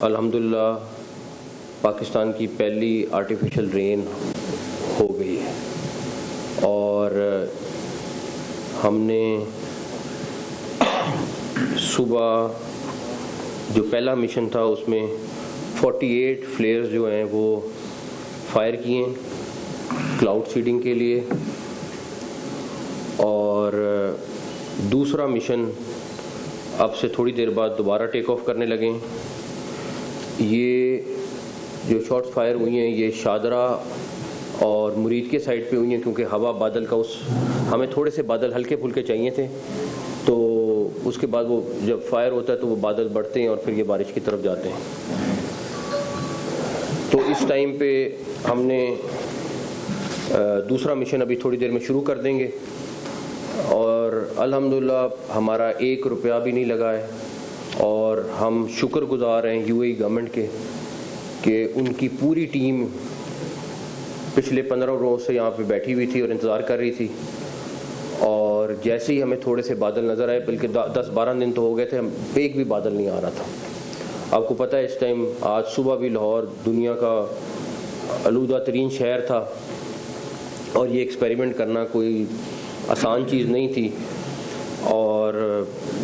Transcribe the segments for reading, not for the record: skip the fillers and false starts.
अल्हम्दुलिल्लाह पाकिस्तान की पहली आर्टिफिशियल रेन हो गई है और हमने सुबह जो पहला मिशन था उसमें 48 फ्लेयर्स जो हैं वो फायर किए क्लाउड सीडिंग के लिए और दूसरा मिशन अब से थोड़ी देर बाद दोबारा टेक ऑफ करने लगे। ये जो शॉट्स फायर हुई हैं ये शादरा और मुरीद के साइड पे हुई हैं क्योंकि हवा बादल का हमें थोड़े से बादल हल्के फुल्के चाहिए थे, तो उसके बाद वो जब फायर होता है तो वो बादल बढ़ते हैं और फिर ये बारिश की तरफ जाते हैं। तो इस टाइम पे हमने दूसरा मिशन अभी थोड़ी देर में शुरू कर देंगे और अल्हम्दुलिल्लाह हमारा 1 रुपया भी नहीं लगा है और हम शुक्रगुजार हैं यूएई गवर्नमेंट के कि उनकी पूरी टीम पिछले 15 रोज़ से यहाँ पे बैठी हुई थी और इंतज़ार कर रही थी और जैसे ही हमें थोड़े से बादल नज़र आए, बल्कि 10-12 दिन तो हो गए थे एक भी बादल नहीं आ रहा था। आपको पता है इस टाइम आज सुबह भी लाहौर दुनिया का आलूदा तरीन शहर था और ये एक्सपेरिमेंट करना कोई आसान चीज़ नहीं थी और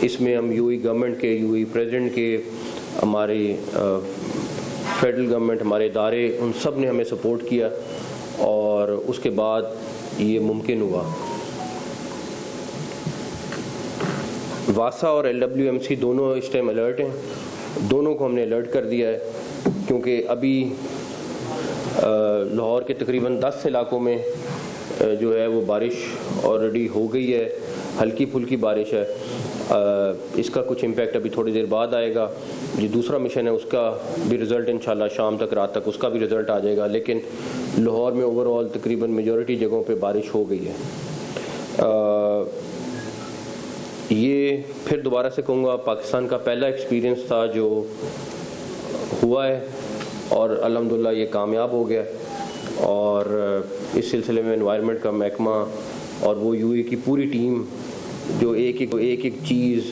इसमें हम यूएई गवर्नमेंट के, यूएई प्रेसिडेंट के, हमारे फेडरल गवर्नमेंट, हमारे इदारे, उन सब ने हमें सपोर्ट किया और उसके बाद ये मुमकिन हुआ। वासा और LWMC दोनों इस टाइम अलर्ट हैं, दोनों को हमने अलर्ट कर दिया है क्योंकि अभी लाहौर के तकरीबन 10 इलाकों में जो है वो बारिश ऑलरेडी हो गई है, हल्की फुल्की बारिश है। इसका कुछ इम्पैक्ट अभी थोड़ी देर बाद आएगा। ये दूसरा मिशन है उसका भी रिज़ल्ट इंशाल्लाह शाम तक, रात तक उसका भी रिज़ल्ट आ जाएगा, लेकिन लाहौर में ओवरऑल तकरीबन मेजॉरिटी जगहों पे बारिश हो गई है। ये फिर दोबारा से कहूँगा पाकिस्तान का पहला एक्सपीरियंस था जो हुआ है और अल्हम्दुलिल्लाह ये कामयाब हो गया और इस सिलसिले में एनवायरनमेंट का महकमा और वो यूएई की पूरी टीम जो एक एक चीज़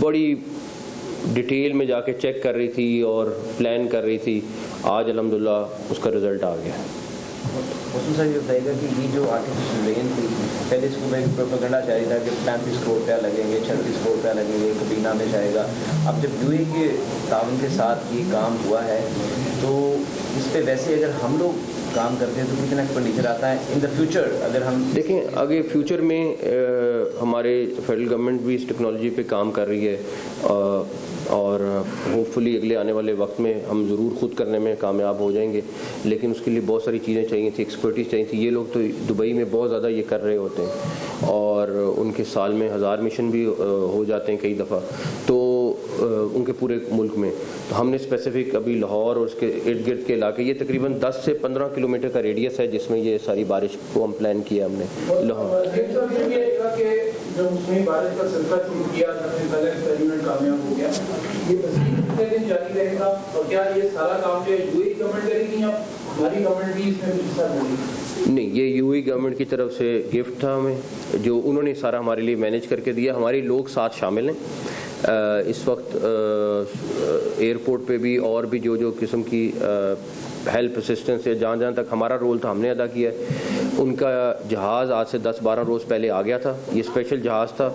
बड़ी डिटेल में जाके चेक कर रही थी और प्लान कर रही थी, आज अल्हम्दुलिल्लाह उसका रिज़ल्ट आ गया। उसमें सर ये बताइएगा कि ये जो आर्टिफिशियल रेन थी, पहले इसको एक प्रोपेगेंडा चाहिए था कि 35 करोड़ रुपया लगेंगे, 36 करोड़ रुपया लगेंगे, कबीना में जाएगा। अब जब यूएई के ताउन के साथ ये काम हुआ है तो इस पर वैसे अगर हम लोग काम करते हैं तो कितना एक्सपेंडिचर आता है इन द फ्यूचर? अगर हम देखें आगे फ्यूचर में हमारे फेडरल गवर्नमेंट भी इस टेक्नोलॉजी पे काम कर रही है और होपफुली अगले आने वाले वक्त में हम ज़रूर ख़ुद करने में कामयाब हो जाएंगे, लेकिन उसके लिए बहुत सारी चीज़ें चाहिए थी, एक्सपर्टीज़ चाहिए थी। ये लोग तो दुबई में बहुत ज़्यादा ये कर रहे होते हैं और उनके साल में 1000 मिशन भी हो जाते हैं कई दफ़ा, तो उनके पूरे मुल्क में। तो हमने स्पेसिफिक अभी लाहौर और उसके इर्द गिर्द के इलाके, ये तकरीबन 10 से 15 किलोमीटर का रेडियस है जिसमें ये सारी बारिश को हम प्लान किया हमने। लाहौर नहीं, ये यूएई गवर्नमेंट की तरफ से गिफ्ट था हमें, जो उन्होंने सारा हमारे लिए मैनेज करके दिया। हमारे लोग साथ शामिल हैं इस वक्त एयरपोर्ट पे भी और भी जो किस्म की हेल्प असिस्टेंस है, जहाँ तक हमारा रोल था हमने अदा किया है। उनका जहाज़ आज से 10-12 रोज़ पहले आ गया था, ये स्पेशल जहाज़ था,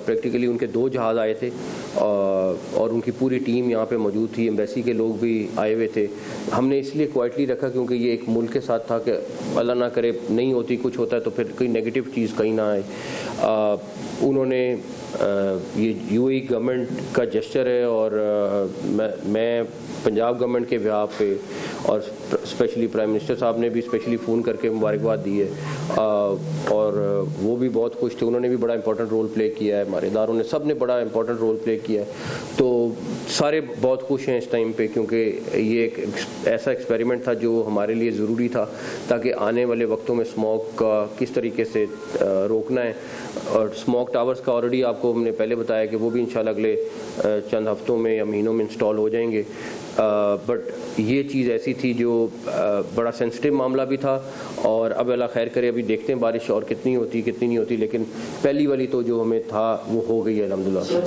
प्रैक्टिकली उनके 2 जहाज़ आए थे और उनकी पूरी टीम यहाँ पे मौजूद थी, एम्बेसी के लोग भी आए हुए थे। हमने इसलिए क्वाइटली रखा क्योंकि ये एक मुल्क के साथ था कि अल्लाह ना करे नहीं होती, कुछ होता है तो फिर कोई नेगेटिव चीज़ कहीं ना आए। उन्होंने ये यूएई गवर्नमेंट का जेस्चर है और मैं पंजाब गवर्नमेंट के बिहाफ पे और स्पेशली प्राइम मिनिस्टर साहब ने भी स्पेशली फ़ोन करके मुबारकबाद दी है और वो भी बहुत खुश थे। उन्होंने भी बड़ा इंपॉर्टेंट रोल प्ले किया है, हमारे इदारों ने सब ने बड़ा इंपॉर्टेंट रोल प्ले किया है। तो सारे बहुत खुश हैं इस टाइम पे क्योंकि ये एक ऐसा एक्सपेरिमेंट था जो हमारे लिए ज़रूरी था ताकि आने वाले वक्तों में स्मॉग का किस तरीके से रोकना है। और स्मॉग टावर्स का ऑलरेडी आपको हमने पहले बताया कि वो भी इंशाल्लाह अगले चंद हफ्तों में या महीनों में इंस्टॉल हो जाएंगे। बट ये चीज़ ऐसी थी जो बड़ा सेंसिटिव मामला भी था और अब अल्लाह खैर करे, अभी देखते हैं बारिश और कितनी होती कितनी नहीं होती, लेकिन पहली वाली तो जो हमें था वो हो गई है अल्हम्दुलिल्लाह।